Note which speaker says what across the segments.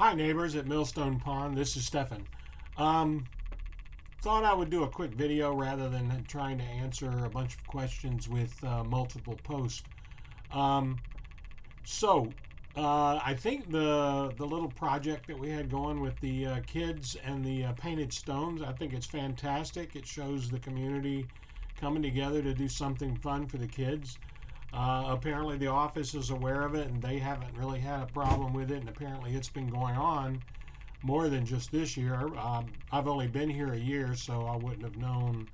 Speaker 1: Hi neighbors at Millstone Pond, this is Stefan. Thought I would do a quick video rather than trying to answer a bunch of questions with multiple posts. I think the little project that we had going with the kids and the painted stones, I think it's fantastic. It shows the community coming together to do something fun for the kids. Apparently the office is aware of it and they haven't really had a problem with it, and apparently it's been going on more than just this year. I've only been here a year, so I wouldn't have known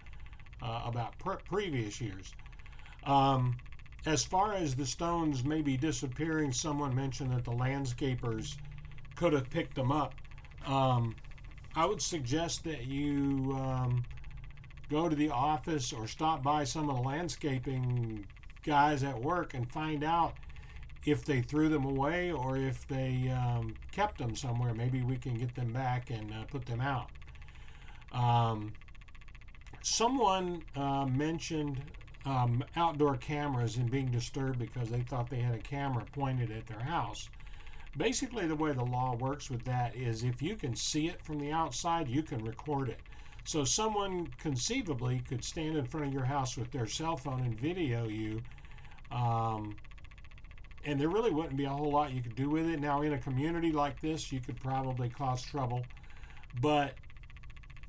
Speaker 1: about previous years. As far as the stones maybe disappearing, someone mentioned that the landscapers could have picked them up. I would suggest that you go to the office or stop by some of the landscaping guys at work and find out if they threw them away or if they kept them somewhere. Maybe we can get them back and put them out. Someone mentioned outdoor cameras and being disturbed because they thought they had a camera pointed at their house. Basically, the way the law works with that is if you can see it from the outside, you can record it. So someone conceivably could stand in front of your house with their cell phone and video you, and there really wouldn't be a whole lot you could do with it. Now, in a community like this, you could probably cause trouble, but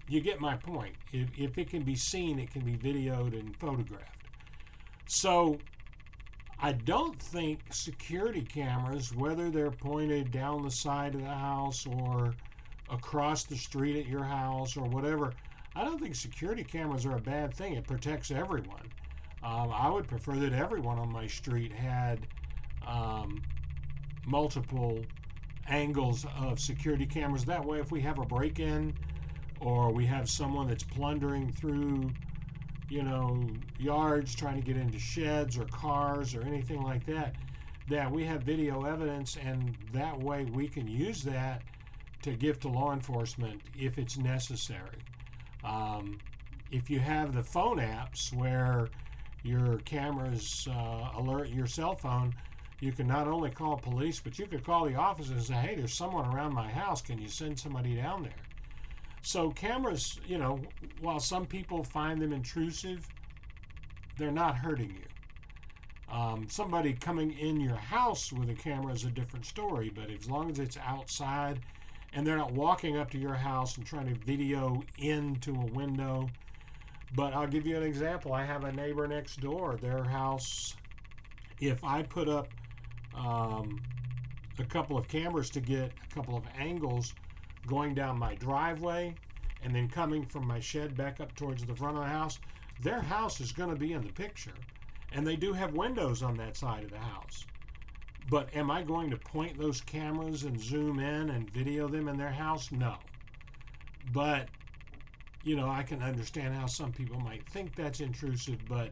Speaker 1: you get my point. If it can be seen, it can be videoed and photographed. So I don't think security cameras, whether they're pointed down the side of the house or across the street at your house or whatever, I don't think security cameras are a bad thing. It protects everyone. I would prefer that everyone on my street had multiple angles of security cameras. That way, if we have a break-in or we have someone that's plundering through, yards trying to get into sheds or cars or anything like that, that we have video evidence, and that way we can use that to give to law enforcement if it's necessary. If you have the phone apps where your cameras alert your cell phone, you can not only call police, but you could call the office and say, hey, there's someone around my house. Can you send somebody down there? So cameras, while some people find them intrusive, they're not hurting you. Somebody coming in your house with a camera is a different story, but as long as it's outside and they're not walking up to your house and trying to video into a window. But I'll give you an example. I have a neighbor next door. Their house, if I put up a couple of cameras to get a couple of angles going down my driveway and then coming from my shed back up towards the front of the house, their house is going to be in the picture. And they do have windows on that side of the house. But am I going to point those cameras and zoom in and video them in their house? No. But, I can understand how some people might think that's intrusive, but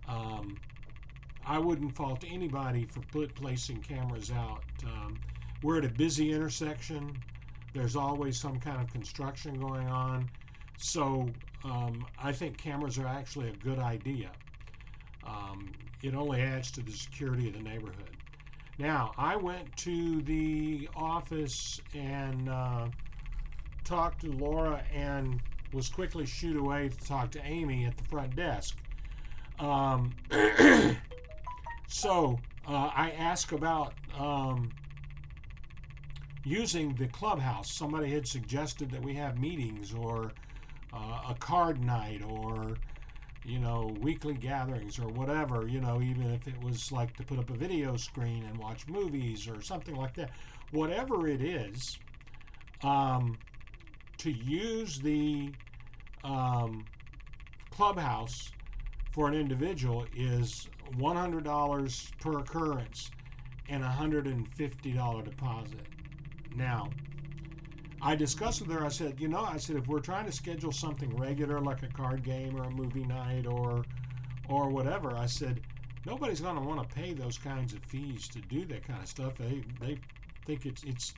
Speaker 1: I wouldn't fault anybody for placing cameras out. We're at a busy intersection. There's always some kind of construction going on. So I think cameras are actually a good idea. It only adds to the security of the neighborhood. Now, I went to the office and talked to Laura and was quickly shooed away to talk to Amy at the front desk. I asked about using the clubhouse. Somebody had suggested that we have meetings or a card night or weekly gatherings or whatever, even if it was like to put up a video screen and watch movies or something like that. Whatever it is, to use the clubhouse for an individual is $100 per occurrence and $150 deposit. Now, I discussed with her, I said, if we're trying to schedule something regular like a card game or a movie night or whatever, I said, nobody's going to want to pay those kinds of fees to do that kind of stuff. They think it's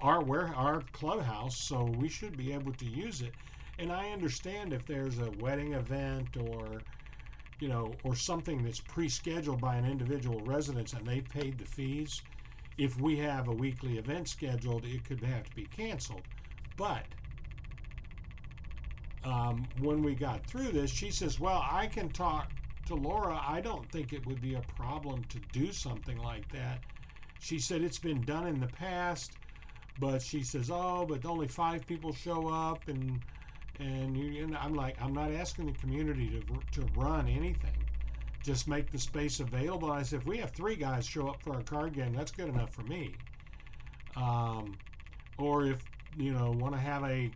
Speaker 1: our clubhouse, so we should be able to use it. And I understand if there's a wedding event or something that's pre-scheduled by an individual residence and they've paid the fees, if we have a weekly event scheduled, it could have to be canceled. But when we got through this, she says, well, I can talk to Laura. I don't think it would be a problem to do something like that. She said it's been done in the past, but she says, oh, but only 5 people show up, and I'm like, I'm not asking the community to run anything. Just make the space available. I said, if we have 3 guys show up for a card game, that's good enough for me. Or if want to have a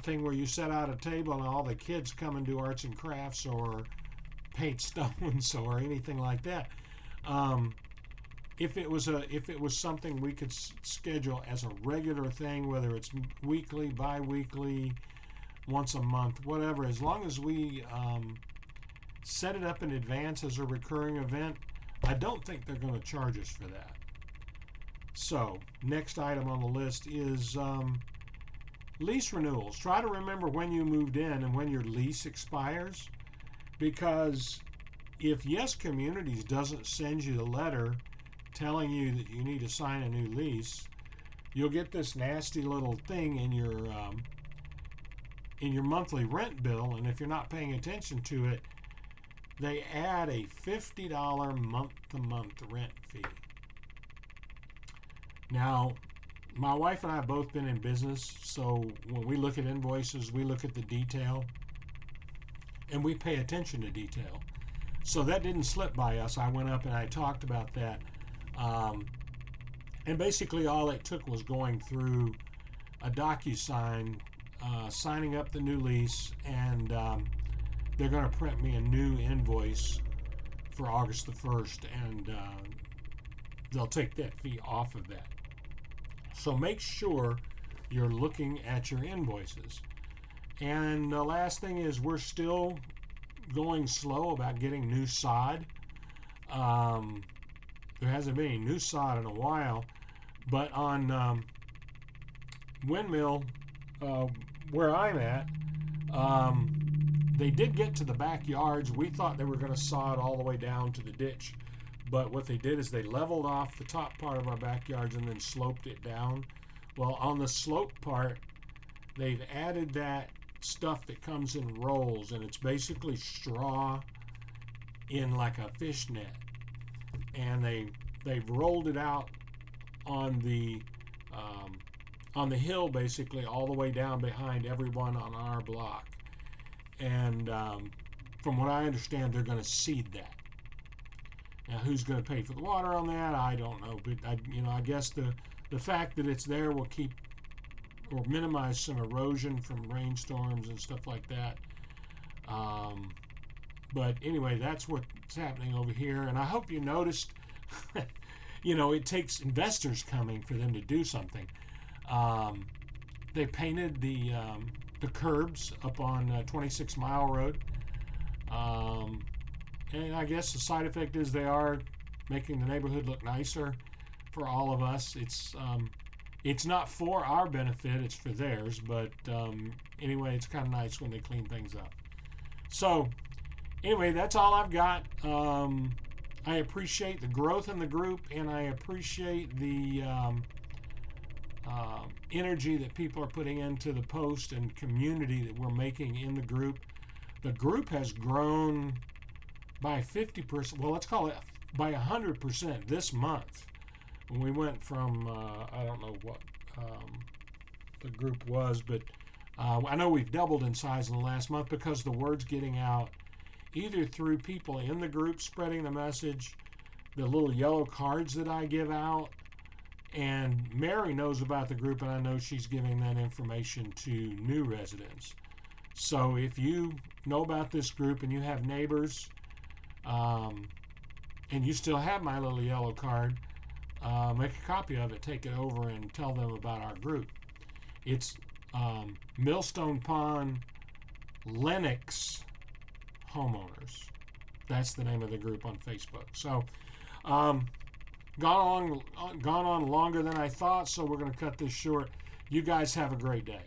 Speaker 1: thing where you set out a table and all the kids come and do arts and crafts or paint stones or anything like that. If it was something we could schedule as a regular thing, whether it's weekly, bi-weekly, once a month, whatever, as long as we set it up in advance as a recurring event, I don't think they're going to charge us for that. So, next item on the list is lease renewals. Try to remember when you moved in and when your lease expires, because if Yes Communities doesn't send you the letter telling you that you need to sign a new lease, you'll get this nasty little thing in your monthly rent bill, and if you're not paying attention to it, they add a $50 month-to-month rent fee. Now, my wife and I have both been in business, so when we look at invoices, we look at the detail, and we pay attention to detail. So that didn't slip by us. I went up and I talked about that. And basically all it took was going through a DocuSign, signing up the new lease, and they're going to print me a new invoice for August the 1st, and they'll take that fee off of that. So make sure you're looking at your invoices. And the last thing is, we're still going slow about getting new sod. There hasn't been any new sod in a while, but on Windmill, where I'm at, they did get to the backyards. We thought they were going to sod all the way down to the ditch, but what they did is they leveled off the top part of our backyards and then sloped it down. Well, on the slope part, they've added that stuff that comes in rolls, and it's basically straw in like a fishnet, and they've rolled it out on the hill, basically all the way down behind everyone on our block. And from what I understand, they're going to seed that. Now, who's going to pay for the water on that? I don't know, but I guess the fact that it's there will keep or minimize some erosion from rainstorms and stuff like that. But anyway, that's what's happening over here, and I hope you noticed. It takes investors coming for them to do something. They painted the curbs up on 26 Mile Road. And I guess the side effect is they are making the neighborhood look nicer for all of us. It's not for our benefit, it's for theirs, but anyway, it's kind of nice when they clean things up. So anyway, that's all I've got. I appreciate the growth in the group, and I appreciate the energy that people are putting into the post and community that we're making in the group. The group has grown by 50%, well, let's call it by 100% this month. When we went from, I don't know what the group was, but I know we've doubled in size in the last month because the word's getting out either through people in the group spreading the message, the little yellow cards that I give out, and Mary knows about the group, and I know she's giving that information to new residents. So if you know about this group and you have neighbors, and you still have my little yellow card, make a copy of it, take it over, and tell them about our group. It's Millstone Pond Lenox Homeowners. That's the name of the group on Facebook. So, gone on longer than I thought, so we're going to cut this short. You guys have a great day.